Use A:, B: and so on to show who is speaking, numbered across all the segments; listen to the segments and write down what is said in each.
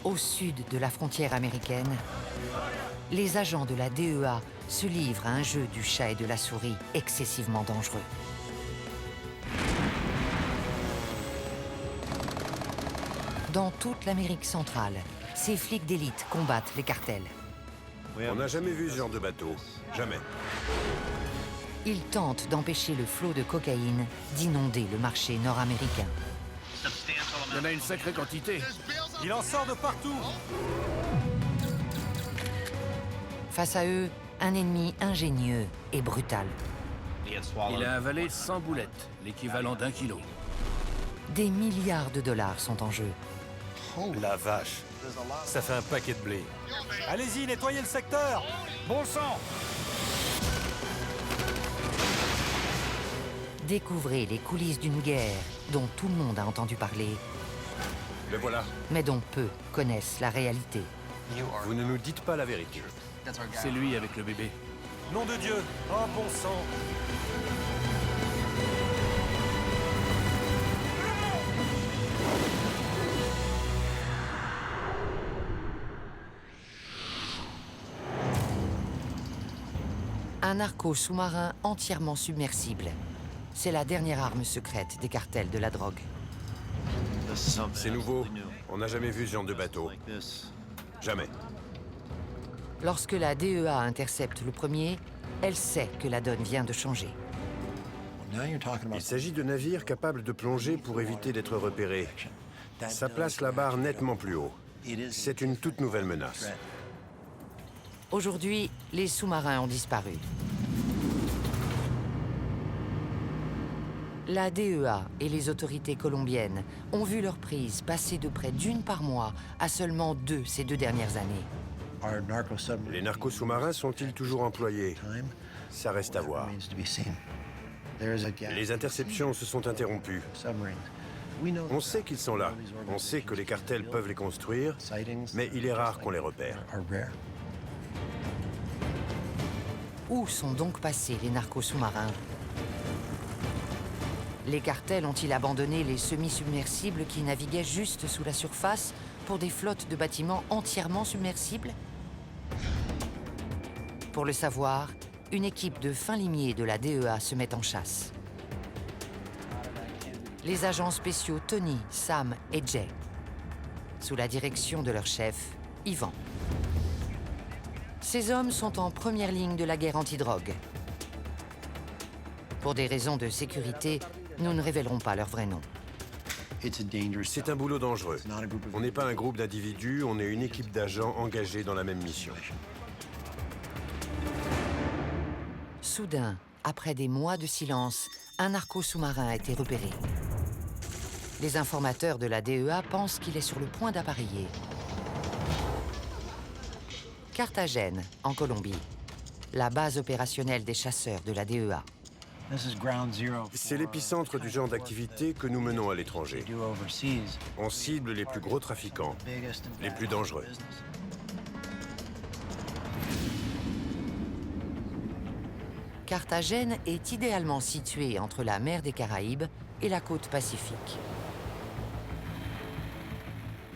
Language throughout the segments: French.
A: Au sud de la frontière américaine, les agents de la DEA se livrent à un jeu du chat et de la souris excessivement dangereux. Dans toute l'Amérique centrale, ces flics d'élite combattent les cartels.
B: On n'a jamais vu ce genre de bateau. Jamais.
A: Ils tentent d'empêcher le flot de cocaïne d'inonder le marché nord-américain.
C: Il y en a une sacrée quantité. Il en sort de partout.
A: Face à eux, un ennemi ingénieux et brutal.
C: Il a avalé 100 boulettes, l'équivalent d'1 kilo.
A: Des milliards de dollars sont en jeu.
D: La vache, ça fait un paquet de blé. Allez-y, nettoyez le secteur. Bon sang.
A: Découvrez les coulisses d'une guerre dont tout le monde a entendu parler,
B: Le voilà.
A: mais dont peu connaissent la réalité.
B: Vous ne nous dites pas la vérité.
C: C'est lui avec le bébé.
D: Nom de Dieu. Oh, bon sang.
A: Un narco sous-marin entièrement submersible. C'est la dernière arme secrète des cartels de la drogue.
B: C'est nouveau. On n'a jamais vu ce genre de bateau. Jamais.
A: Lorsque la DEA intercepte le premier, elle sait que la donne vient de changer.
B: Il s'agit de navires capables de plonger pour éviter d'être repérés. Ça place la barre nettement plus haut. C'est une toute nouvelle menace.
A: Aujourd'hui, les sous-marins ont disparu. La DEA et les autorités colombiennes ont vu leur prise passer de près d'une par mois à seulement 2 ces 2 dernières années.
B: Les narcos sous-marins sont-ils toujours employés? Ça reste à voir. Les interceptions se sont interrompues. On sait qu'ils sont là. On sait que les cartels peuvent les construire, mais il est rare qu'on les repère.
A: Où sont donc passés les narcos sous-marins? Les cartels ont-ils abandonné les semi-submersibles qui naviguaient juste sous la surface pour des flottes de bâtiments entièrement submersibles? Pour le savoir, une équipe de fins limiers de la DEA se met en chasse. Les agents spéciaux Tony, Sam et Jay, sous la direction de leur chef, Ivan. Ces hommes sont en première ligne de la guerre antidrogue. Pour des raisons de sécurité, nous ne révélerons pas leur vrai nom.
B: C'est un boulot dangereux. On n'est pas un groupe d'individus, on est une équipe d'agents engagés dans la même mission.
A: Soudain, après des mois de silence, un narco sous-marin a été repéré. Les informateurs de la DEA pensent qu'il est sur le point d'appareiller. Carthagène, en Colombie, la base opérationnelle des chasseurs de la DEA.
B: C'est l'épicentre du genre d'activité que nous menons à l'étranger. On cible les plus gros trafiquants, les plus dangereux.
A: Carthagène est idéalement située entre la mer des Caraïbes et la côte Pacifique.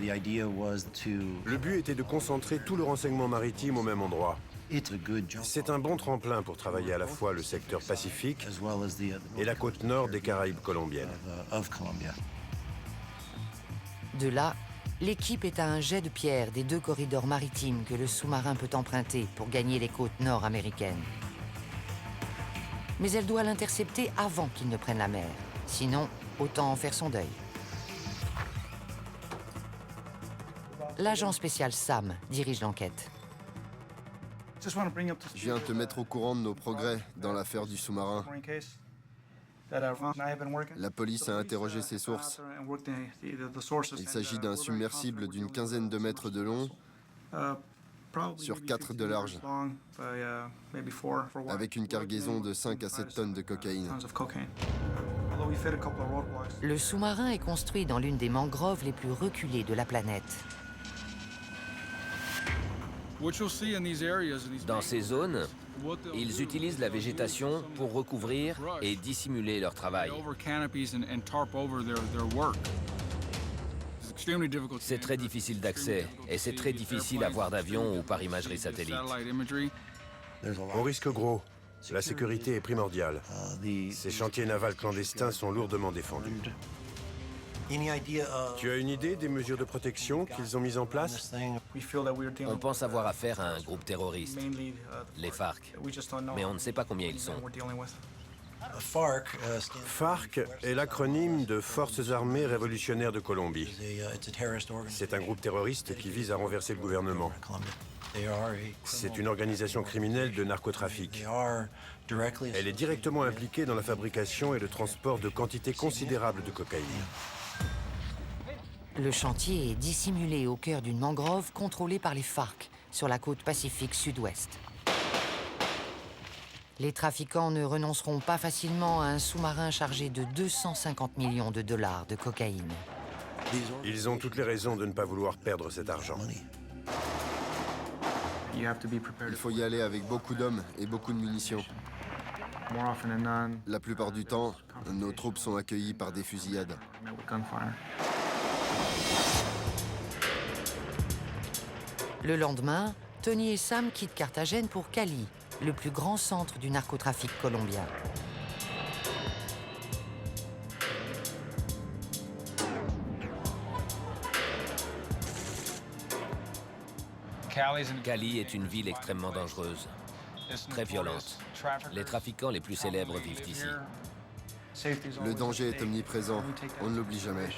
B: Le but était de concentrer tout le renseignement maritime au même endroit. C'est un bon tremplin pour travailler à la fois le secteur Pacifique et la côte nord des Caraïbes colombiennes.
A: De là, l'équipe est à un jet de pierre des 2 corridors maritimes que le sous-marin peut emprunter pour gagner les côtes nord-américaines. Mais elle doit l'intercepter avant qu'il ne prenne la mer. Sinon, autant en faire son deuil. L'agent spécial Sam dirige l'enquête.
E: Je viens te mettre au courant de nos progrès dans l'affaire du sous-marin. La police a interrogé ses sources. Il s'agit d'un submersible d'une quinzaine de mètres de long, sur 4 de large, avec une cargaison de 5 à 7 tonnes de cocaïne.
A: Le sous-marin est construit dans l'une des mangroves les plus reculées de la planète.
F: Dans ces zones, ils utilisent la végétation pour recouvrir et dissimuler leur travail. C'est très difficile d'accès et c'est très difficile à voir d'avion ou par imagerie satellite.
B: On risque gros. La sécurité est primordiale. Ces chantiers navals clandestins sont lourdement défendus. Tu as une idée des mesures de protection qu'ils ont mises en place?
F: On pense avoir affaire à un groupe terroriste, les FARC, mais on ne sait pas combien ils sont.
B: FARC est l'acronyme de Forces armées révolutionnaires de Colombie. C'est un groupe terroriste qui vise à renverser le gouvernement. C'est une organisation criminelle de narcotrafic. Elle est directement impliquée dans la fabrication et le transport de quantités considérables de cocaïne.
A: Le chantier est dissimulé au cœur d'une mangrove contrôlée par les FARC, sur la côte pacifique sud-ouest. Les trafiquants ne renonceront pas facilement à un sous-marin chargé de 250 millions de dollars de cocaïne.
B: Ils ont toutes les raisons de ne pas vouloir perdre cet argent.
E: Il faut y aller avec beaucoup d'hommes et beaucoup de munitions. La plupart du temps, nos troupes sont accueillies par des fusillades.
A: Le lendemain, Tony et Sam quittent Carthagène pour Cali, le plus grand centre du narcotrafic colombien.
F: Cali est une ville extrêmement dangereuse, très violente. Les trafiquants les plus célèbres vivent ici.
E: Le danger est omniprésent, on ne l'oublie jamais.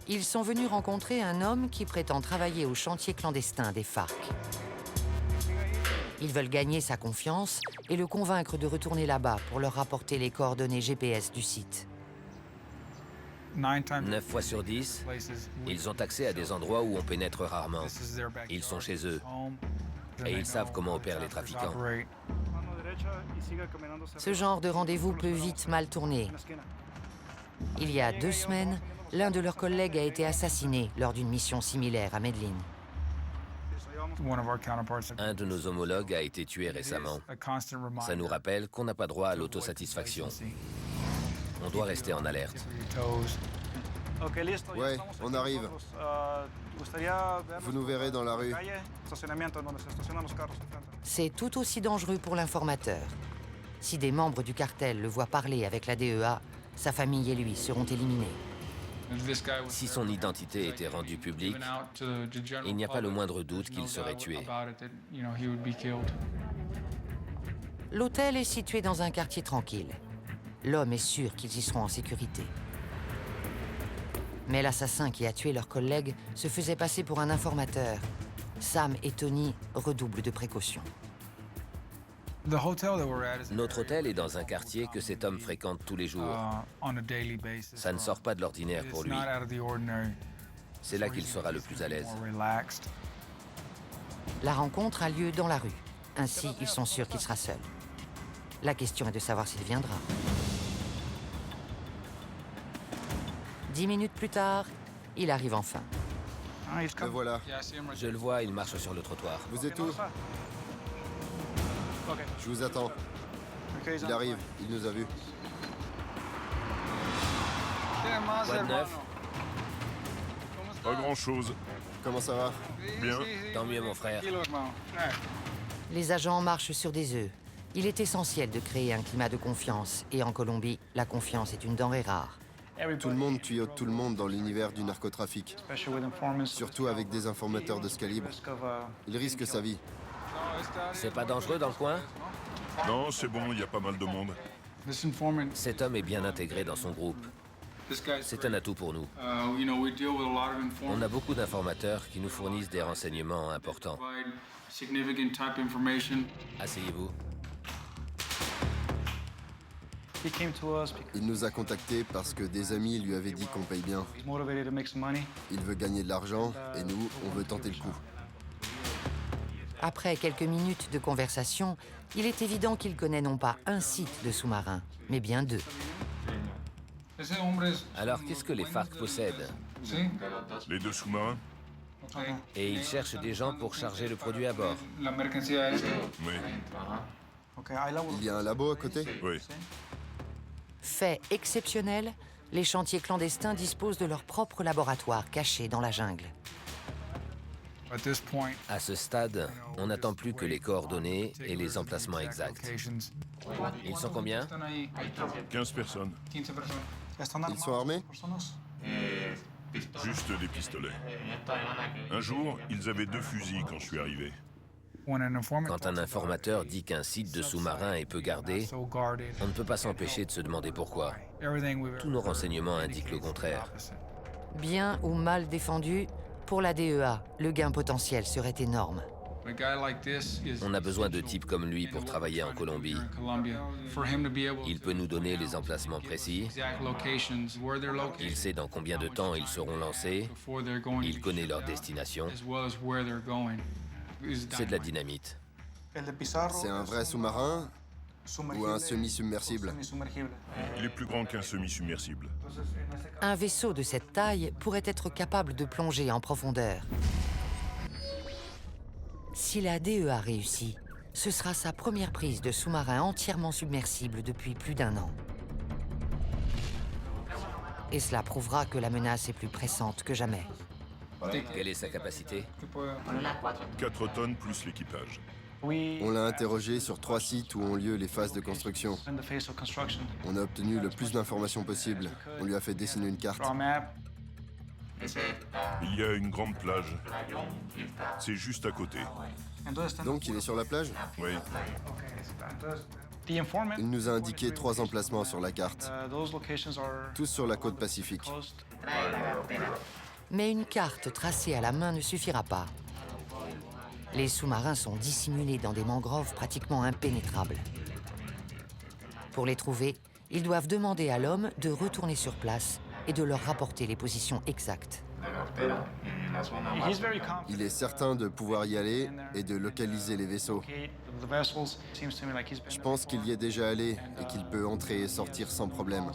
A: Ils sont venus rencontrer un homme qui prétend travailler au chantier clandestin des FARC. Ils veulent gagner sa confiance et le convaincre de retourner là-bas pour leur rapporter les coordonnées GPS du site.
F: 9 fois sur 10, ils ont accès à des endroits où on pénètre rarement. Ils sont chez eux et ils savent comment opèrent les trafiquants.
A: Ce genre de rendez-vous peut vite mal tourner. Il y a 2 semaines, l'un de leurs collègues a été assassiné lors d'une mission similaire à Medellín.
F: Un de nos homologues a été tué récemment. Ça nous rappelle qu'on n'a pas droit à l'autosatisfaction. On doit rester en alerte.
E: Ouais, on arrive. Vous nous verrez dans la rue.
A: C'est tout aussi dangereux pour l'informateur. Si des membres du cartel le voient parler avec la DEA, sa famille et lui seront éliminés.
F: Si son identité était rendue publique, il n'y a pas le moindre doute qu'il serait tué.
A: L'hôtel est situé dans un quartier tranquille. L'homme est sûr qu'ils y seront en sécurité. Mais l'assassin qui a tué leur collègue se faisait passer pour un informateur. Sam et Tony redoublent de précautions.
F: Notre hôtel est dans un quartier que cet homme fréquente tous les jours. Ça ne sort pas de l'ordinaire pour lui. C'est là qu'il sera le plus à l'aise.
A: La rencontre a lieu dans la rue. Ainsi, ils sont sûrs qu'il sera seul. La question est de savoir s'il viendra. 10 minutes plus tard, il arrive enfin.
E: Le voilà.
F: Je le vois, il marche sur le trottoir.
E: Vous êtes où? Je vous attends. Il arrive, il nous a vus.
F: Quoi de neuf?
G: Pas grand-chose.
E: Comment ça va?
G: Bien.
F: Tant mieux, mon frère.
A: Les agents marchent sur des œufs. Il est essentiel de créer un climat de confiance. Et en Colombie, la confiance est une denrée rare.
E: Tout le monde tuyaute tout le monde dans l'univers du narcotrafic. Surtout avec des informateurs de ce calibre. Il risque sa vie.
F: C'est pas dangereux dans le coin?
G: Non, c'est bon, il y a pas mal de monde.
F: Cet homme est bien intégré dans son groupe. C'est un atout pour nous. On a beaucoup d'informateurs qui nous fournissent des renseignements importants. Asseyez-vous.
E: Il nous a contactés parce que des amis lui avaient dit qu'on paye bien. Il veut gagner de l'argent et nous, on veut tenter le coup.
A: Après quelques minutes de conversation, il est évident qu'il connaît non pas un site de sous-marin, mais bien 2.
F: Alors, qu'est-ce que les FARC possèdent?
G: Les 2 sous-marins?
F: Et ils cherchent des gens pour charger le produit à bord.
G: Oui.
E: Il y a un labo à côté?
G: Oui.
A: Fait exceptionnel, les chantiers clandestins disposent de leur propre laboratoire caché dans la jungle.
F: À ce stade, on n'attend plus que les coordonnées et les emplacements exacts. Ils sont combien?
G: 15 personnes.
E: Ils sont armés?
G: Juste des pistolets. Un jour, ils avaient 2 fusils quand je suis arrivé.
F: Quand un informateur dit qu'un site de sous-marin est peu gardé, on ne peut pas s'empêcher de se demander pourquoi. Tous nos renseignements indiquent le contraire.
A: Bien ou mal défendu, pour la DEA, le gain potentiel serait énorme.
F: On a besoin de types comme lui pour travailler en Colombie. Il peut nous donner les emplacements précis. Il sait dans combien de temps ils seront lancés. Il connaît leur destination. C'est de la dynamite.
E: C'est un vrai sous-marin ou un semi-submersible?
G: Il est plus grand qu'un semi-submersible.
A: Un vaisseau de cette taille pourrait être capable de plonger en profondeur. Si la DEA réussit, ce sera sa première prise de sous-marin entièrement submersible depuis plus d'1 an. Et cela prouvera que la menace est plus pressante que jamais.
F: Quelle est sa capacité?
G: 4 tonnes plus l'équipage.
E: On l'a interrogé sur 3 sites où ont lieu les phases de construction. On a obtenu le plus d'informations possible. On lui a fait dessiner une carte.
G: Il y a une grande plage. C'est juste à côté.
E: Donc il est sur la plage?
G: Oui.
E: Il nous a indiqué 3 emplacements sur la carte, tous sur la côte pacifique.
A: Mais une carte tracée à la main ne suffira pas. Les sous-marins sont dissimulés dans des mangroves pratiquement impénétrables. Pour les trouver, ils doivent demander à l'homme de retourner sur place et de leur rapporter les positions exactes.
E: Il est certain de pouvoir y aller et de localiser les vaisseaux. Je pense qu'il y est déjà allé et qu'il peut entrer et sortir sans problème.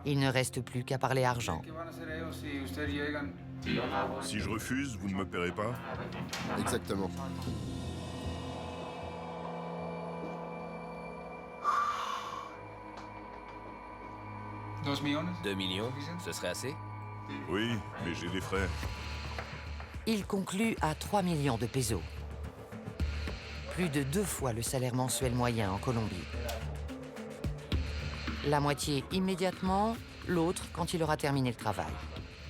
A: Il ne reste plus qu'à parler argent.
G: Si je refuse, vous ne me paierez pas?
E: Exactement.
F: $2 millions, ce serait assez?
G: Oui, mais j'ai des frais.
A: Il conclut à 3 millions de pesos. Plus de 2 fois le salaire mensuel moyen en Colombie. La moitié immédiatement, l'autre quand il aura terminé le travail.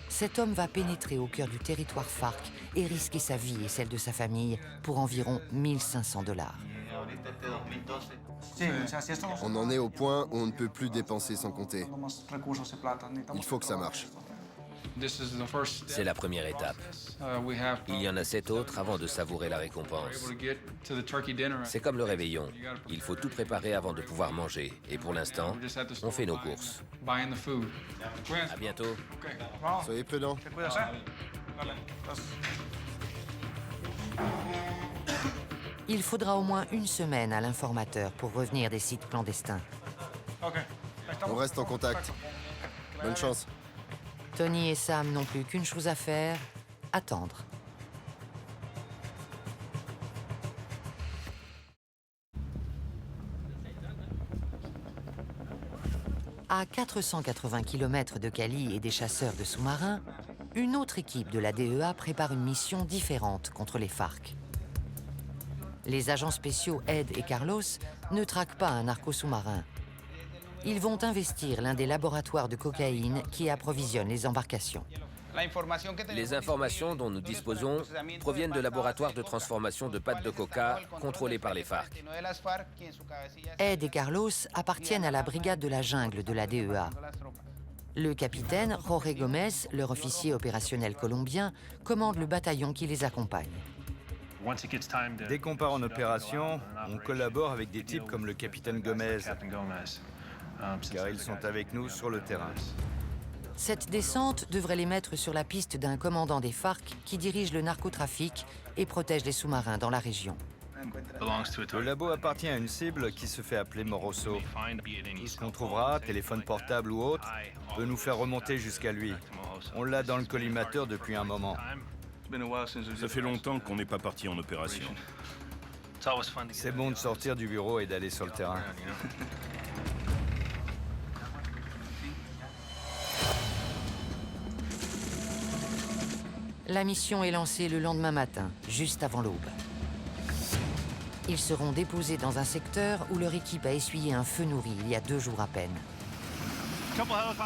A: Cet homme va pénétrer au cœur du territoire FARC et risquer sa vie et celle de sa famille pour environ $1 500.
E: On en est au point où on ne peut plus dépenser sans compter. Il faut que ça marche.
F: C'est la première étape. Il y en a 7 autres avant de savourer la récompense. C'est comme le réveillon. Il faut tout préparer avant de pouvoir manger. Et pour l'instant, on fait nos courses. À bientôt.
E: Soyez prudents.
A: Il faudra au moins 1 semaine à l'informateur pour revenir des sites clandestins.
E: On reste en contact. Bonne chance.
A: Tony et Sam n'ont plus qu'une chose à faire, attendre. À 480 km de Cali et des chasseurs de sous-marins, une autre équipe de la DEA prépare une mission différente contre les FARC. Les agents spéciaux Ed et Carlos ne traquent pas un narco sous-marin. Ils vont investir l'un des laboratoires de cocaïne qui approvisionne les embarcations.
F: Les informations dont nous disposons proviennent de laboratoires de transformation de pâte de coca contrôlés par les FARC.
A: Ed et Carlos appartiennent à la brigade de la jungle de la DEA. Le capitaine Jorge Gomez, leur officier opérationnel colombien, commande le bataillon qui les accompagne.
H: Dès qu'on part en opération, on collabore avec des types comme le capitaine Gomez, car ils sont avec nous sur le terrain.
A: Cette descente devrait les mettre sur la piste d'un commandant des FARC qui dirige le narcotrafic et protège les sous-marins dans la région.
H: Le labo appartient à une cible qui se fait appeler Moroso. Tout ce qu'on trouvera, téléphone portable ou autre, peut nous faire remonter jusqu'à lui. On l'a dans le collimateur depuis un moment.
G: Ça fait longtemps qu'on n'est pas parti en opération.
H: C'est bon de sortir du bureau et d'aller sur le terrain.
A: La mission est lancée le lendemain matin, juste avant l'aube. Ils seront déposés dans un secteur où leur équipe a essuyé un feu nourri il y a 2 jours à peine.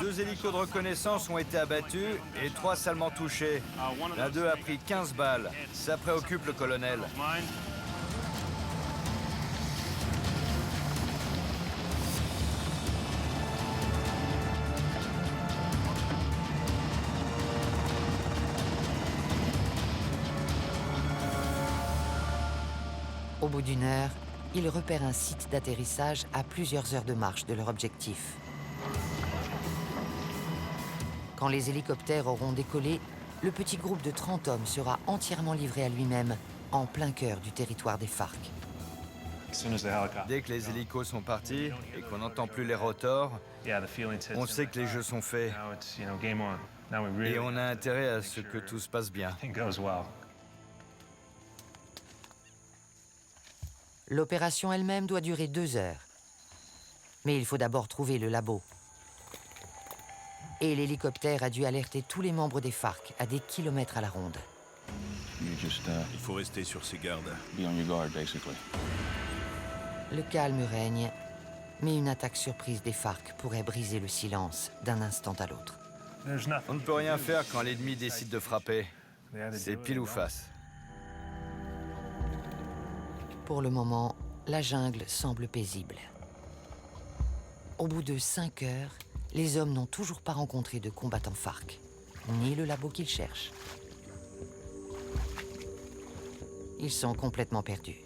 H: 2 hélicos de reconnaissance ont été abattus et 3 salement touchés. L'un d'eux a pris 15 balles. Ça préoccupe le colonel.
A: Au bout d'1 heure, ils repèrent un site d'atterrissage à plusieurs heures de marche de leur objectif. Quand les hélicoptères auront décollé, le petit groupe de 30 hommes sera entièrement livré à lui-même, en plein cœur du territoire des FARC.
H: Dès que les hélicos sont partis et qu'on n'entend plus les rotors, on sait que les jeux sont faits. Et on a intérêt à ce que tout se passe bien.
A: L'opération elle-même doit durer 2 heures. Mais il faut d'abord trouver le labo. Et l'hélicoptère a dû alerter tous les membres des FARC à des kilomètres à la ronde.
G: Il faut rester sur ses gardes.
A: Le calme règne, mais une attaque surprise des FARC pourrait briser le silence d'un instant à l'autre.
H: On ne peut rien faire quand l'ennemi décide de frapper. C'est pile ou face.
A: Pour le moment, la jungle semble paisible. Au bout de 5 heures, les hommes n'ont toujours pas rencontré de combattants FARC, ni le labo qu'ils cherchent. Ils sont complètement perdus.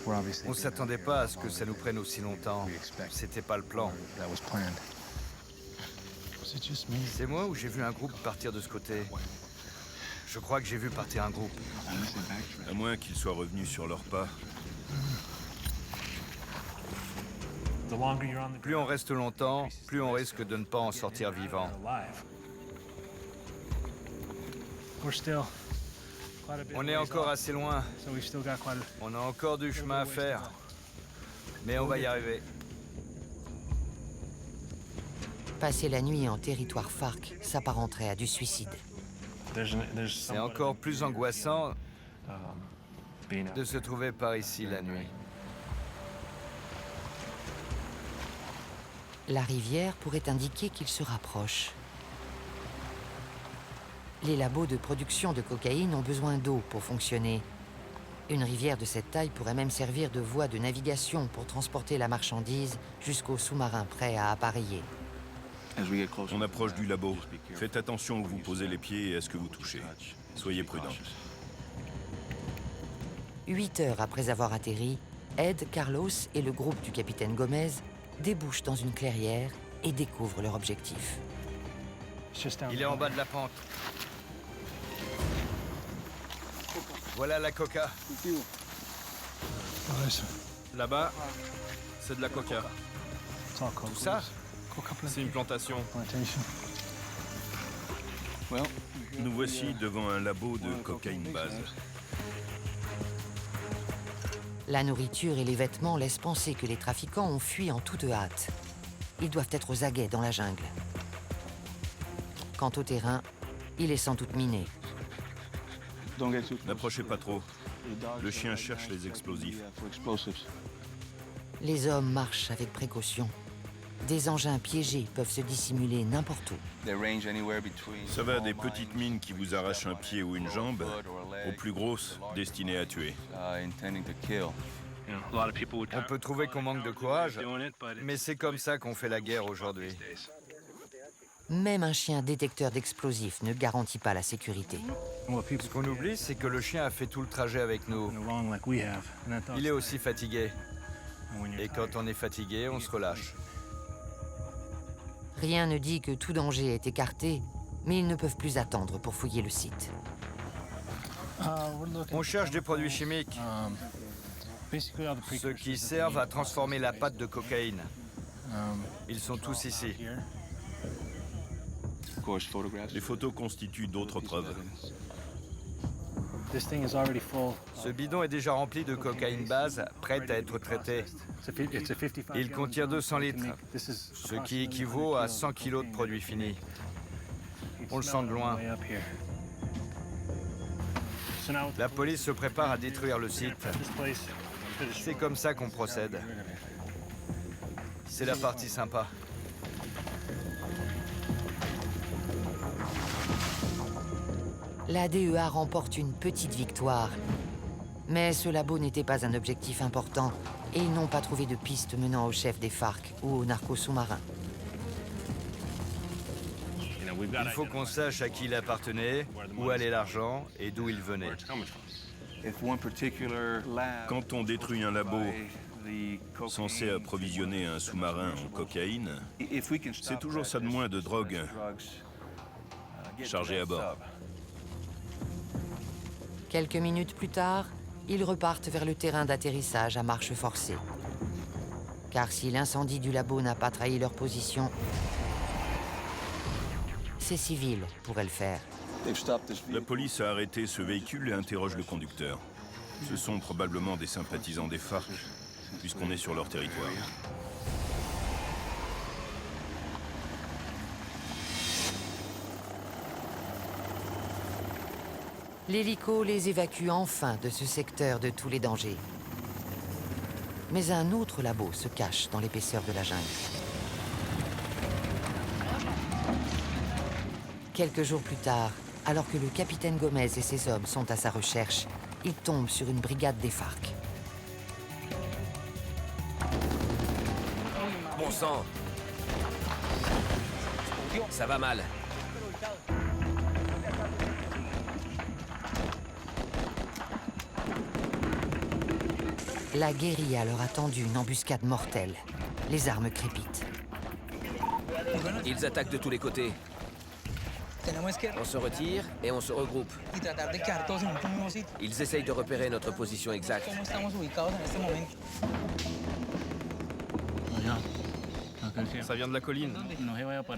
H: On ne s'attendait pas à ce que ça nous prenne aussi longtemps. C'était pas le plan. C'est moi ou j'ai vu un groupe partir de ce côté? Je crois que j'ai vu partir un groupe.
G: À moins qu'ils soient revenus sur leurs pas.
H: Plus on reste longtemps, plus on risque de ne pas en sortir vivant. On est encore assez loin. On a encore du chemin à faire. Mais on va y arriver.
A: Passer la nuit en territoire FARC s'apparenterait à du suicide.
H: C'est encore plus angoissant de se trouver par ici la nuit.
A: La rivière pourrait indiquer qu'il se rapproche. Les labos de production de cocaïne ont besoin d'eau pour fonctionner. Une rivière de cette taille pourrait même servir de voie de navigation pour transporter la marchandise jusqu'aux sous-marins prêts à appareiller.
G: On approche du labo. Faites attention où vous posez les pieds et à ce que vous touchez. Soyez prudents.
A: 8 heures après avoir atterri, Ed, Carlos et le groupe du capitaine Gomez débouchent dans une clairière et découvrent leur objectif.
H: Il est en bas de la pente. Voilà la coca.
C: Là-bas, c'est de la coca.
H: Tout ça?
C: C'est une plantation.
G: Nous voici devant un labo de cocaïne base.
A: La nourriture et les vêtements laissent penser que les trafiquants ont fui en toute hâte. Ils doivent être aux aguets dans la jungle. Quant au terrain, il est sans doute miné.
G: N'approchez pas trop. Le chien cherche les explosifs.
A: Les hommes marchent avec précaution. Des engins piégés peuvent se dissimuler n'importe où.
G: Ça va des petites mines qui vous arrachent un pied ou une jambe, aux plus grosses, destinées à tuer.
H: On peut trouver qu'on manque de courage, mais c'est comme ça qu'on fait la guerre aujourd'hui.
A: Même un chien détecteur d'explosifs ne garantit pas la sécurité.
H: Ce qu'on oublie, c'est que le chien a fait tout le trajet avec nous. Il est aussi fatigué. Et quand on est fatigué, on se relâche.
A: Rien ne dit que tout danger est écarté, mais ils ne peuvent plus attendre pour fouiller le site.
H: On cherche des produits chimiques, ceux qui servent à transformer la pâte de cocaïne. Ils sont tous ici.
G: Les photos constituent d'autres preuves.
H: Ce bidon est déjà rempli de cocaïne base, prête à être traitée. Il contient 200 litres, ce qui équivaut à 100 kilos de produits finis. On le sent de loin. La police se prépare à détruire le site. C'est comme ça qu'on procède. C'est la partie sympa.
A: La DEA remporte une petite victoire. Mais ce labo n'était pas un objectif important et ils n'ont pas trouvé de piste menant au chef des FARC ou aux narcos sous-marins.
H: Il faut qu'on sache à qui il appartenait, où allait l'argent et d'où il venait.
G: Quand on détruit un labo censé approvisionner un sous-marin en cocaïne, c'est toujours ça de moins de drogue chargée à bord.
A: Quelques minutes plus tard, ils repartent vers le terrain d'atterrissage à marche forcée. Car si l'incendie du labo n'a pas trahi leur position, ces civils pourraient le faire.
G: La police a arrêté ce véhicule et interroge le conducteur. Ce sont probablement des sympathisants des FARC, puisqu'on est sur leur territoire.
A: L'hélico les évacue enfin de ce secteur de tous les dangers. Mais un autre labo se cache dans l'épaisseur de la jungle. Quelques jours plus tard, alors que le capitaine Gomez et ses hommes sont à sa recherche, il tombe sur une brigade des FARC.
F: Bon sang! Ça va mal.
A: La guérilla leur a tendu une embuscade mortelle. Les armes crépitent.
F: Ils attaquent de tous les côtés. On se retire et on se regroupe. Ils essayent de repérer notre position exacte.
C: Ça vient de la colline.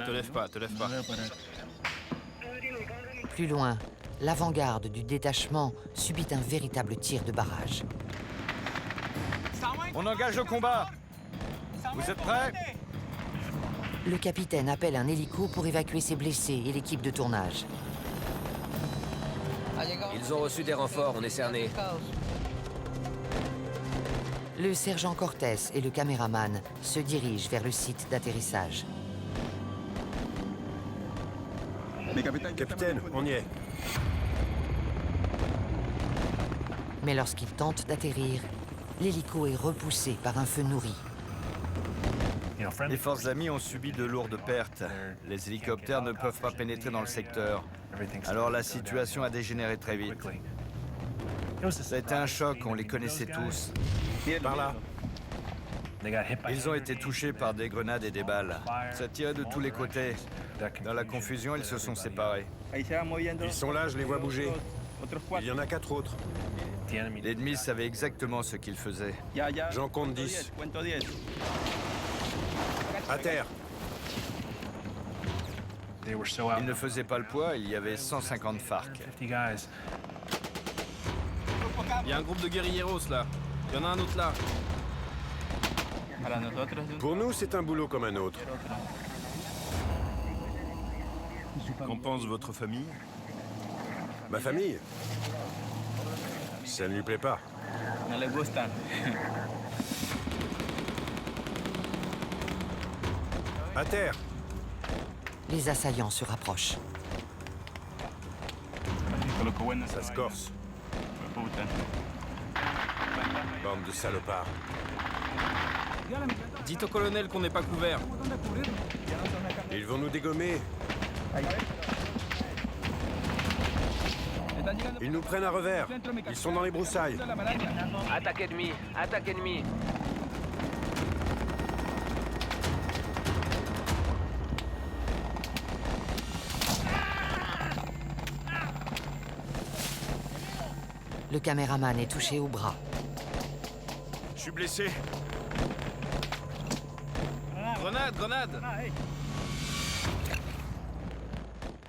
C: Te lève pas, te lève pas.
A: Plus loin, l'avant-garde du détachement subit un véritable tir de barrage.
H: On engage le combat. Vous êtes prêts?
A: Le capitaine appelle un hélico pour évacuer ses blessés et l'équipe de tournage.
F: Ils ont reçu des renforts, on est cernés.
A: Le sergent Cortés et le caméraman se dirigent vers le site d'atterrissage.
B: Capitaine, on y est.
A: Mais lorsqu'ils tentent d'atterrir, l'hélico est repoussé par un feu nourri.
H: Les forces amies ont subi de lourdes pertes. Les hélicoptères ne peuvent pas pénétrer dans le secteur. Alors la situation a dégénéré très vite. Ça a été un choc, on les connaissait tous.
B: Par là.
H: Ils ont été touchés par des grenades et des balles. Ça tirait de tous les côtés. Dans la confusion, ils se sont séparés.
B: Ils sont là, je les vois bouger. Il y en a 4 autres.
H: L'ennemi savait exactement ce qu'il faisait.
B: J'en compte 10. À terre.
H: Ils ne faisaient pas le poids, il y avait 150 FARC.
C: Il y a un groupe de guérilleros là. Il y en a un autre là.
B: Pour nous, c'est un boulot comme un autre.
G: Qu'en pense votre famille?
B: Ma famille? Ça ne lui plaît pas. À terre.
A: Les assaillants se rapprochent.
B: Ça se corse. Bande de salopards.
C: Dites au colonel qu'on n'est pas couvert.
B: Ils vont nous dégommer. Ils nous prennent à revers. Ils sont dans les broussailles.
F: Attaque ennemie, attaque ennemie.
A: Le caméraman est touché au bras.
G: Je suis blessé.
C: Grenade, grenade!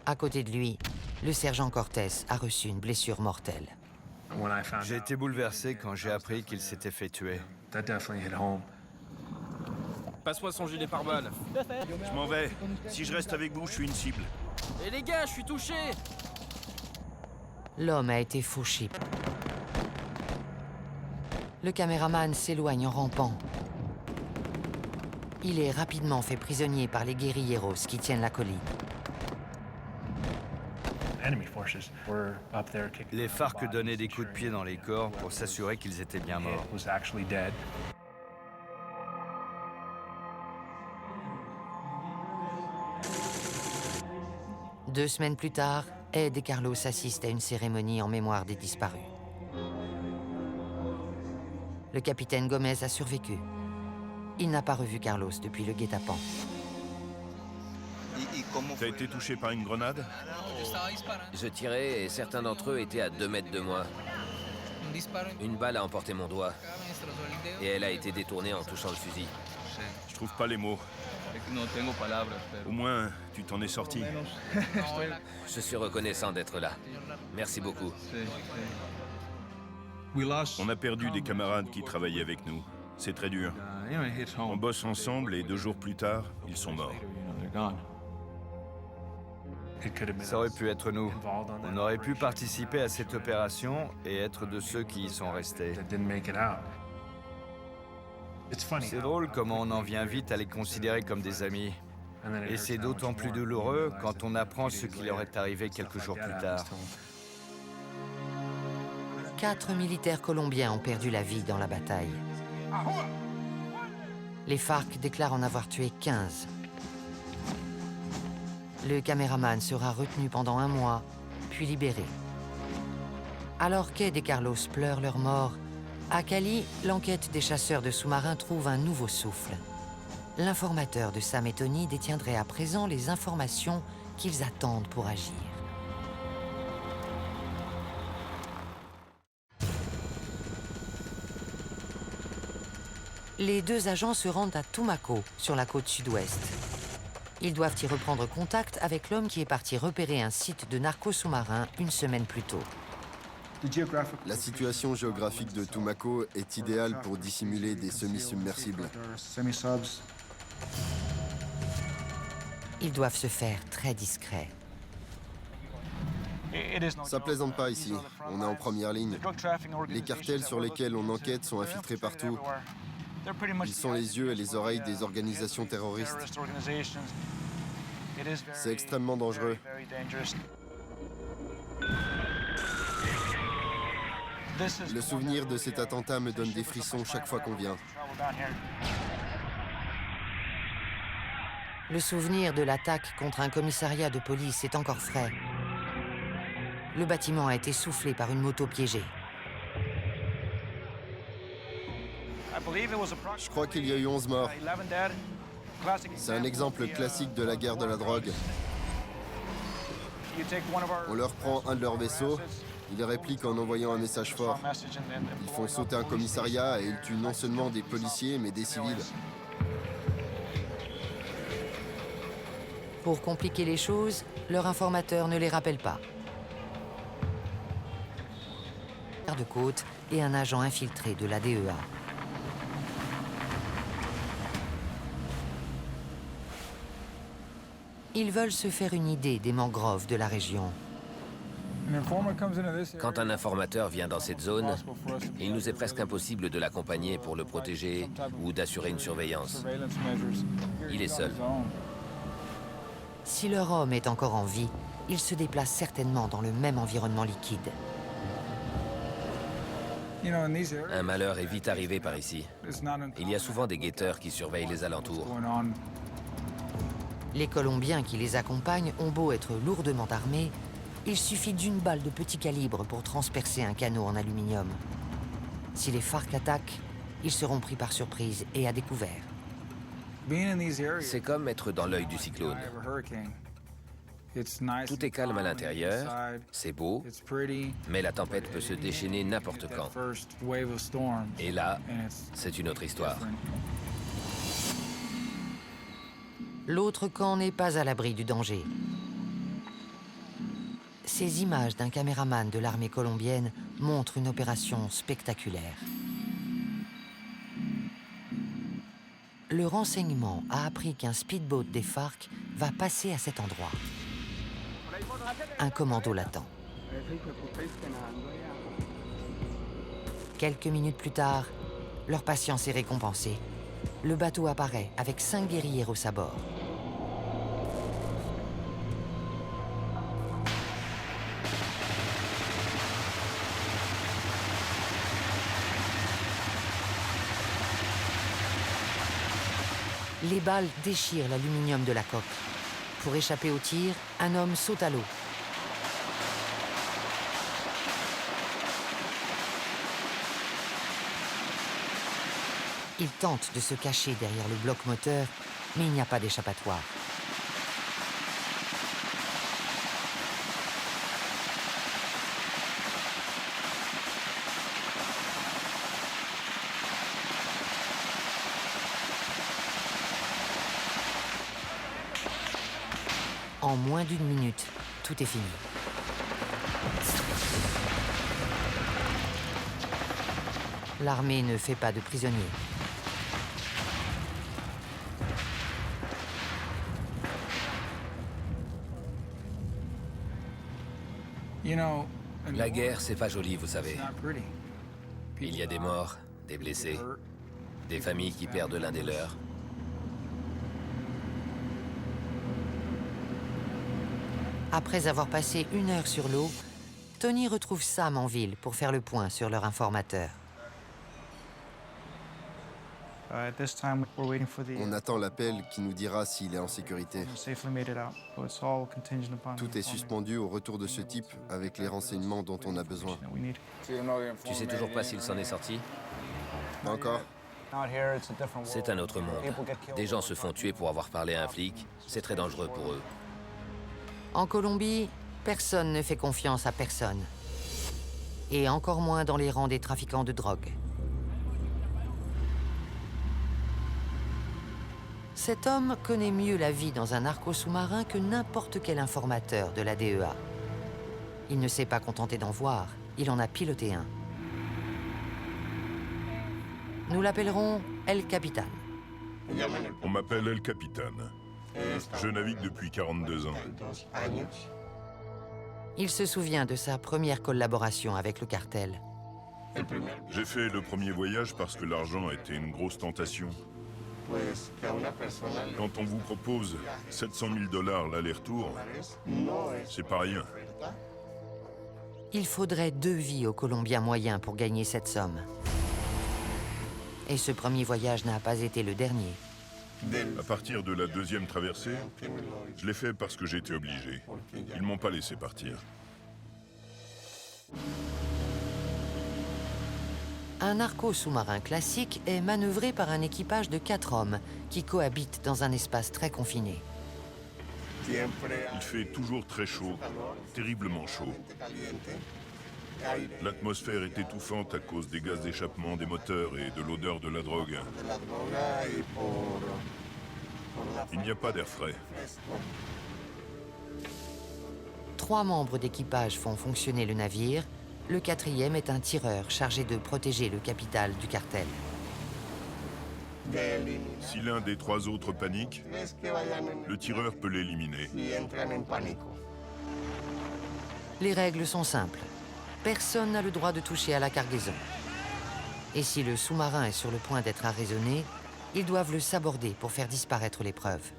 A: À côté de lui, le sergent Cortés a reçu une blessure mortelle.
H: J'ai été bouleversé quand j'ai appris qu'il s'était fait tuer.
C: Passe-moi son gilet pare-balles.
G: Je m'en vais. Si je reste avec vous, je suis une cible.
I: Et les gars, je suis touché!
A: L'homme a été fauché. Le caméraman s'éloigne en rampant. Il est rapidement fait prisonnier par les guérilleros qui tiennent la colline.
H: Les FARC donnaient des coups de pied dans les corps pour s'assurer qu'ils étaient bien morts.
A: Deux semaines plus tard, Ed et Carlos assistent à une cérémonie en mémoire des disparus. Le capitaine Gomez a survécu. Il n'a pas revu Carlos depuis le guet-apens.
G: T'as été touché par une grenade?
F: Je tirais et certains d'entre eux étaient à 2 mètres de moi. Une balle a emporté mon doigt. Et elle a été détournée en touchant le fusil.
G: Je trouve pas les mots. Au moins, tu t'en es sorti.
F: Je suis reconnaissant d'être là. Merci beaucoup.
G: On a perdu des camarades qui travaillaient avec nous. C'est très dur. On bosse ensemble et 2 jours plus tard, ils sont morts.
H: Ça aurait pu être nous. On aurait pu participer à cette opération et être de ceux qui y sont restés. C'est drôle comment on en vient vite à les considérer comme des amis. Et c'est d'autant plus douloureux quand on apprend ce qui leur est arrivé quelques jours plus tard.
A: 4 militaires colombiens ont perdu la vie dans la bataille. Les FARC déclarent en avoir tué 15. Le caméraman sera retenu pendant 1 mois, puis libéré. Alors qu'Ed et Carlos pleurent leur mort, à Cali, l'enquête des chasseurs de sous-marins trouve un nouveau souffle. L'informateur de Sam et Tony détiendrait à présent les informations qu'ils attendent pour agir. Les 2 agents se rendent à Tumaco, sur la côte sud-ouest. Ils doivent y reprendre contact avec l'homme qui est parti repérer un site de narcos sous-marins 1 semaine plus tôt.
E: La situation géographique de Tumaco est idéale pour dissimuler des semi-submersibles.
A: Ils doivent se faire très discrets.
E: Ça plaisante pas ici, on est en première ligne. Les cartels sur lesquels on enquête sont infiltrés partout. Ils sont les yeux et les oreilles des organisations terroristes. C'est extrêmement dangereux. Le souvenir de cet attentat me donne des frissons chaque fois qu'on vient.
A: Le souvenir de l'attaque contre un commissariat de police est encore frais. Le bâtiment a été soufflé par une moto piégée.
E: Je crois qu'il y a eu 11 morts. C'est un exemple classique de la guerre de la drogue. On leur prend un de leurs vaisseaux, ils répliquent en envoyant un message fort. Ils font sauter un commissariat et ils tuent non seulement des policiers, mais des civils.
A: Pour compliquer les choses, leur informateur ne les rappelle pas. De côte et un agent infiltré de la DEA. Ils veulent se faire une idée des mangroves de la région.
F: Quand un informateur vient dans cette zone, il nous est presque impossible de l'accompagner pour le protéger ou d'assurer une surveillance. Il est seul.
A: Si leur homme est encore en vie, il se déplace certainement dans le même environnement liquide.
F: Un malheur est vite arrivé par ici. Il y a souvent des guetteurs qui surveillent les alentours.
A: Les Colombiens qui les accompagnent ont beau être lourdement armés, il suffit d'une balle de petit calibre pour transpercer un canot en aluminium. Si les FARC attaquent, ils seront pris par surprise et à découvert.
F: C'est comme être dans l'œil du cyclone. Tout est calme à l'intérieur, c'est beau, mais la tempête peut se déchaîner n'importe quand. Et là, c'est une autre histoire.
A: L'autre camp n'est pas à l'abri du danger. Ces images d'un caméraman de l'armée colombienne montrent une opération spectaculaire. Le renseignement a appris qu'un speedboat des FARC va passer à cet endroit. un commando l'attend. Quelques minutes plus tard, leur patience est récompensée. Le bateau apparaît avec 5 guerrilleros à bord. Les balles déchirent l'aluminium de la coque. Pour échapper au tir, un homme saute à l'eau. Il tente de se cacher derrière le bloc moteur, mais il n'y a pas d'échappatoire. En moins d'1 minute, tout est fini. L'armée ne fait pas de prisonniers.
F: La guerre, c'est pas joli, vous savez. Il y a des morts, des blessés, des familles qui perdent l'un des leurs.
A: Après avoir passé 1 heure sur l'eau, Tony retrouve Sam en ville pour faire le point sur leur informateur.
E: On attend l'appel qui nous dira s'il est en sécurité. Tout est suspendu au retour de ce type avec les renseignements dont on a besoin.
F: Tu sais toujours pas s'il s'en est sorti?
E: Pas encore?
F: C'est un autre monde. Des gens se font tuer pour avoir parlé à un flic. C'est très dangereux pour eux.
A: En Colombie, personne ne fait confiance à personne. Et encore moins dans les rangs des trafiquants de drogue. Cet homme connaît mieux la vie dans un narco sous-marin que n'importe quel informateur de la DEA. Il ne s'est pas contenté d'en voir, il en a piloté un. Nous l'appellerons El Capitan.
G: On m'appelle El Capitan. Je navigue depuis 42 ans.
A: Il se souvient de sa première collaboration avec le cartel.
G: J'ai fait le premier voyage parce que l'argent était une grosse tentation. Quand on vous propose 700 000 $ l'aller-retour, c'est pas rien.
A: Il faudrait 2 vies aux Colombiens moyens pour gagner cette somme. Et ce premier voyage n'a pas été le dernier.
G: À partir de la 2e traversée, je l'ai fait parce que j'étais obligé. Ils m'ont pas laissé partir.
A: Un narco sous-marin classique est manœuvré par un équipage de 4 hommes qui cohabitent dans un espace très confiné.
G: Il fait toujours très chaud, terriblement chaud. L'atmosphère est étouffante à cause des gaz d'échappement des moteurs et de l'odeur de la drogue. Il n'y a pas d'air frais.
A: 3 membres d'équipage font fonctionner le navire. Le 4e est un tireur chargé de protéger le capital du cartel.
G: Si l'un des 3 autres panique, le tireur peut l'éliminer.
A: Les règles sont simples. Personne n'a le droit de toucher à la cargaison. Et si le sous-marin est sur le point d'être arraisonné, ils doivent le saborder pour faire disparaître les preuves.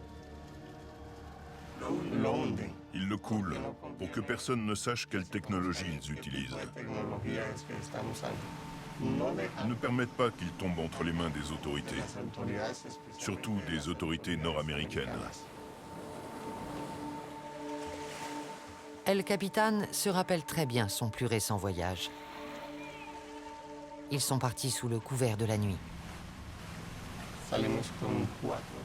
G: Ils le coulent pour que personne ne sache quelle technologie ils utilisent. Ils ne permettent pas qu'il tombe entre les mains des autorités, surtout des autorités nord-américaines.
A: El Capitan se rappelle très bien son plus récent voyage. Ils sont partis sous le couvert de la nuit.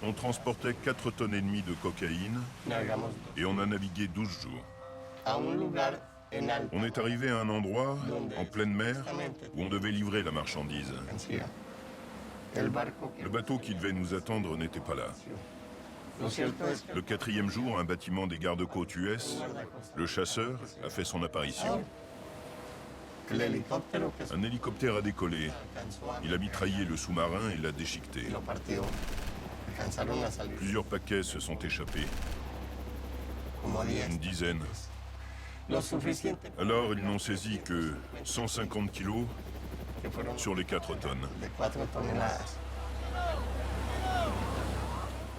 G: On transportait 4,5 tonnes de cocaïne et on a navigué 12 jours. On est arrivé à un endroit, en pleine mer, où on devait livrer la marchandise. Le bateau qui devait nous attendre n'était pas là. Le 4e jour, un bâtiment des gardes-côtes US, le chasseur, a fait son apparition. Un hélicoptère a décollé. Il a mitraillé le sous-marin et l'a déchiqueté. Plusieurs paquets se sont échappés. Une dizaine. Alors, ils n'ont saisi que 150 kilos sur les 4 tonnes.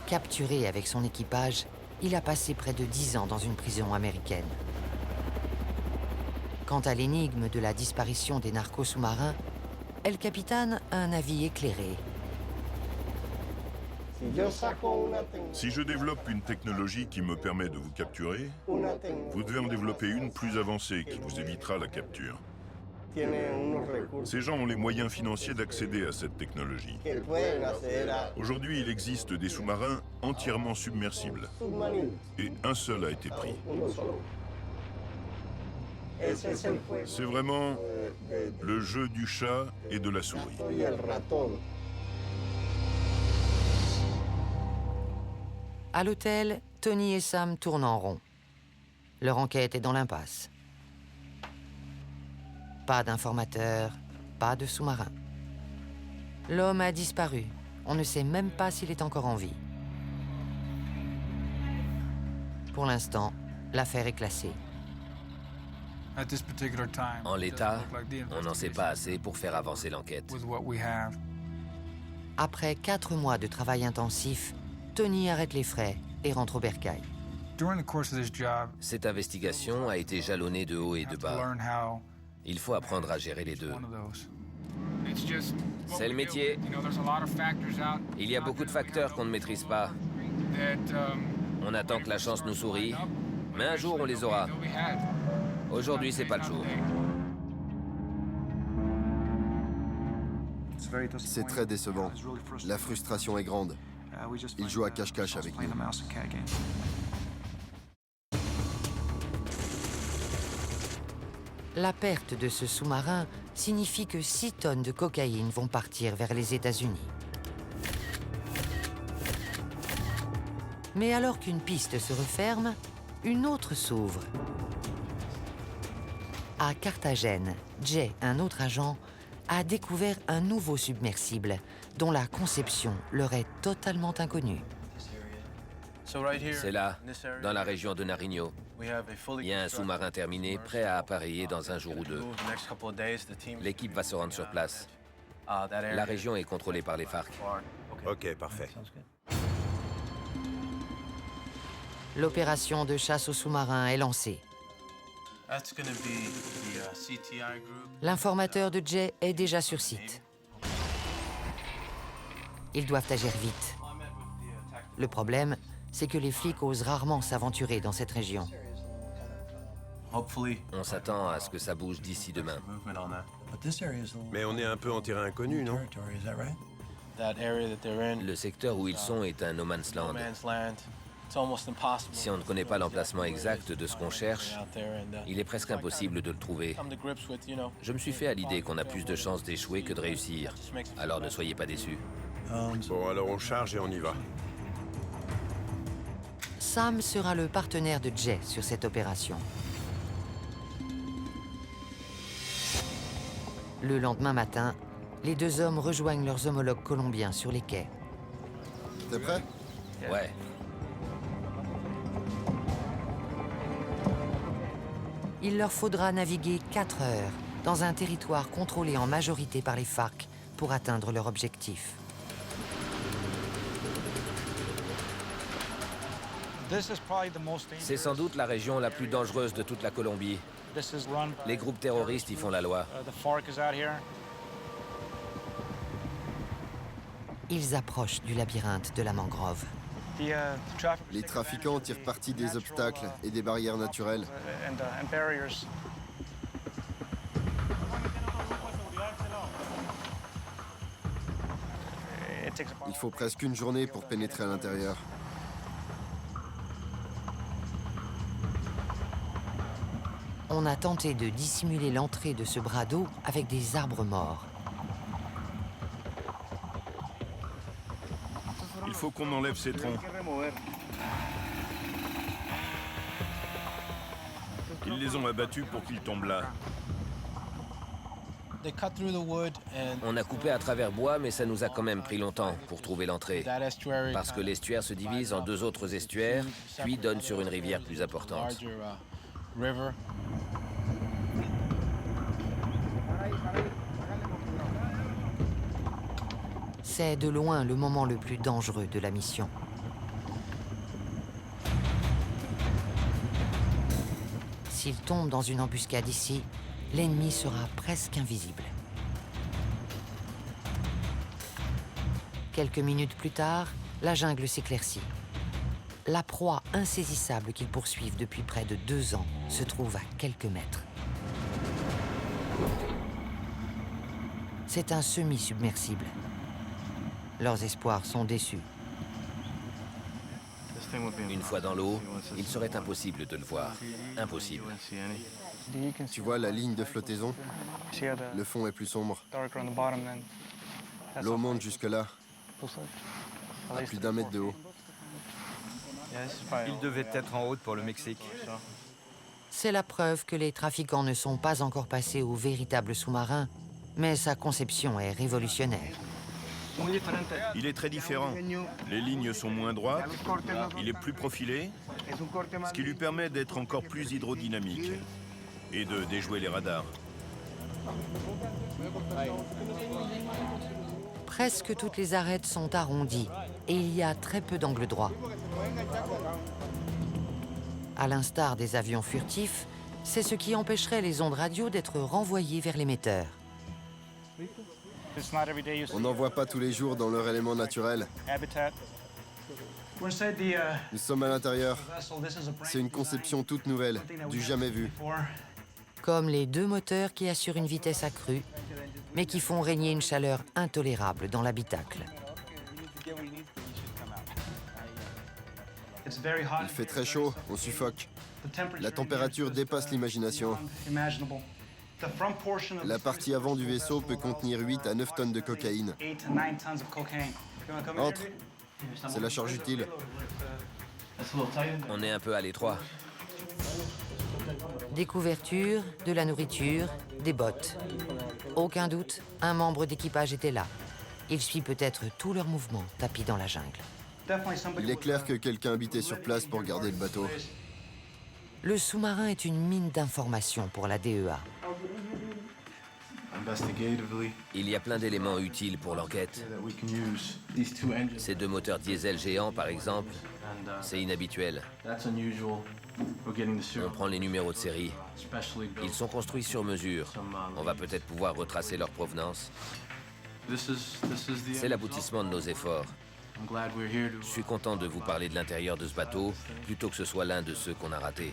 A: Capturé avec son équipage, il a passé près de 10 ans dans une prison américaine. Quant à l'énigme de la disparition des narcos sous-marins, El Capitan a un avis éclairé.
G: Si je développe une technologie qui me permet de vous capturer, vous devez en développer une plus avancée qui vous évitera la capture. Ces gens ont les moyens financiers d'accéder à cette technologie. Aujourd'hui, il existe des sous-marins entièrement submersibles. Et un seul a été pris. C'est vraiment le jeu du chat et de la souris.
A: À l'hôtel, Tony et Sam tournent en rond. Leur enquête est dans l'impasse. Pas d'informateur, pas de sous-marin. L'homme a disparu. On ne sait même pas s'il est encore en vie. Pour l'instant, l'affaire est classée.
F: En l'état, on n'en sait pas assez pour faire avancer l'enquête.
A: Après 4 mois de travail intensif, Tony arrête les frais et rentre au bercail.
F: Cette investigation a été jalonnée de haut et de bas. Il faut apprendre à gérer les deux. C'est le métier. Il y a beaucoup de facteurs qu'on ne maîtrise pas. On attend que la chance nous sourie, mais un jour on les aura. Aujourd'hui, c'est pas le jour.
E: C'est très décevant. La frustration est grande. Il joue à cache-cache avec nous.
A: La perte de ce sous-marin signifie que 6 tonnes de cocaïne vont partir vers les États-Unis. Mais alors qu'une piste se referme, une autre s'ouvre. À Carthagène, Jay, un autre agent, a découvert un nouveau submersible dont la conception leur est totalement inconnue.
F: C'est là, dans la région de Nariño. Il y a un sous-marin terminé, prêt à appareiller dans un jour ou deux. L'équipe va se rendre sur place. La région est contrôlée par les FARC.
B: Ok, parfait.
A: L'opération de chasse aux sous-marins est lancée. L'informateur de Jay est déjà sur site. Ils doivent agir vite. Le problème, c'est que les flics osent rarement s'aventurer dans cette région.
F: On s'attend à ce que ça bouge d'ici demain.
B: Mais on est un peu en terrain inconnu, non?
F: Le secteur où ils sont est un no man's land. Si on ne connaît pas l'emplacement exact de ce qu'on cherche, il est presque impossible de le trouver. Je me suis fait à l'idée qu'on a plus de chances d'échouer que de réussir. Alors ne soyez pas déçus.
B: Bon, alors on charge et on y va.
A: Sam sera le partenaire de Jay sur cette opération. Le lendemain matin, les deux hommes rejoignent leurs homologues colombiens sur les quais.
E: T'es prêt?
F: Ouais.
A: Il leur faudra naviguer 4 heures dans un territoire contrôlé en majorité par les FARC pour atteindre leur objectif.
F: C'est sans doute la région la plus dangereuse de toute la Colombie. Les groupes terroristes y font la loi.
A: Ils approchent du labyrinthe de la mangrove.
E: Les trafiquants tirent parti des obstacles et des barrières naturelles. Il faut presque une journée pour pénétrer à l'intérieur.
A: On a tenté de dissimuler l'entrée de ce bras d'eau avec des arbres morts.
G: Il faut qu'on enlève ces troncs. Ils les ont abattus pour qu'ils tombent là.
F: On a coupé à travers bois, mais ça nous a quand même pris longtemps pour trouver l'entrée. Parce que l'estuaire se divise en 2 autres estuaires, puis donne sur une rivière plus importante.
A: C'est de loin le moment le plus dangereux de la mission. S'il tombe dans une embuscade ici, l'ennemi sera presque invisible. Quelques minutes plus tard, la jungle s'éclaircit. La proie insaisissable qu'ils poursuivent depuis près de 2 ans se trouve à quelques mètres. C'est un semi-submersible. Leurs espoirs sont déçus.
F: Une fois dans l'eau, il serait impossible de le voir. Impossible.
E: Tu vois la ligne de flottaison? Le fond est plus sombre. L'eau monte jusque-là, à plus d'1 mètre de haut.
H: Il devait être en route pour le Mexique.
A: C'est la preuve que les trafiquants ne sont pas encore passés au véritable sous-marin, mais sa conception est révolutionnaire.
G: Il est très différent. Les lignes sont moins droites, il est plus profilé, ce qui lui permet d'être encore plus hydrodynamique et de déjouer les radars.
A: Presque toutes les arêtes sont arrondies et il y a très peu d'angles droits. À l'instar des avions furtifs, c'est ce qui empêcherait les ondes radio d'être renvoyées vers l'émetteur.
E: On n'en voit pas tous les jours dans leur élément naturel. Nous sommes à l'intérieur. C'est une conception toute nouvelle, du jamais vu.
A: Comme les 2 moteurs qui assurent une vitesse accrue, mais qui font régner une chaleur intolérable dans l'habitacle.
E: Il fait très chaud, on suffoque. La température dépasse l'imagination. La partie avant du vaisseau peut contenir 8 à 9 tonnes de cocaïne. Entre. C'est la charge utile.
F: On est un peu à l'étroit.
A: Des couvertures, de la nourriture, des bottes. Aucun doute, un membre d'équipage était là. Il suit peut-être tous leurs mouvements tapis dans la jungle.
E: Il est clair que quelqu'un habitait sur place pour garder le bateau.
A: Le sous-marin est une mine d'informations pour la DEA.
F: Il y a plein d'éléments utiles pour l'enquête. Ces 2 moteurs diesel géants, par exemple, c'est inhabituel. On prend les numéros de série. Ils sont construits sur mesure. On va peut-être pouvoir retracer leur provenance. C'est l'aboutissement de nos efforts. Je suis content de vous parler de l'intérieur de ce bateau, plutôt que ce soit l'un de ceux qu'on a ratés.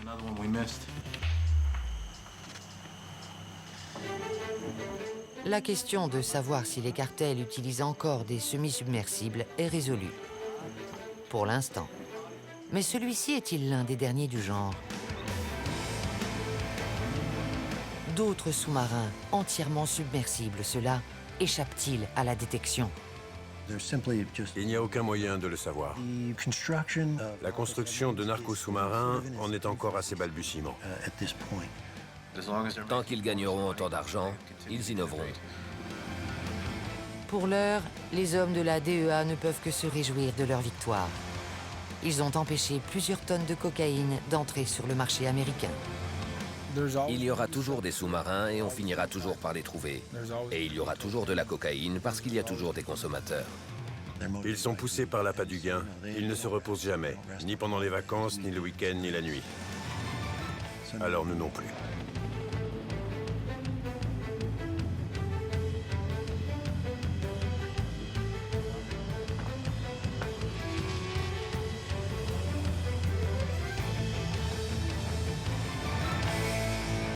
A: La question de savoir si les cartels utilisent encore des semi-submersibles est résolue. Pour l'instant. Mais celui-ci est-il l'un des derniers du genre? D'autres sous-marins entièrement submersibles, ceux-là, échappent-ils à la détection?
B: Il n'y a aucun moyen de le savoir. La construction de narco-sous-marins en est encore à ses balbutiements.
F: Tant qu'ils gagneront autant d'argent, ils innoveront.
A: Pour l'heure, les hommes de la DEA ne peuvent que se réjouir de leur victoire. Ils ont empêché plusieurs tonnes de cocaïne d'entrer sur le marché américain.
F: Il y aura toujours des sous-marins et on finira toujours par les trouver. Et il y aura toujours de la cocaïne parce qu'il y a toujours des consommateurs.
B: Ils sont poussés par l'appât du gain. Ils ne se reposent jamais, ni pendant les vacances, ni le week-end, ni la nuit. Alors nous non plus.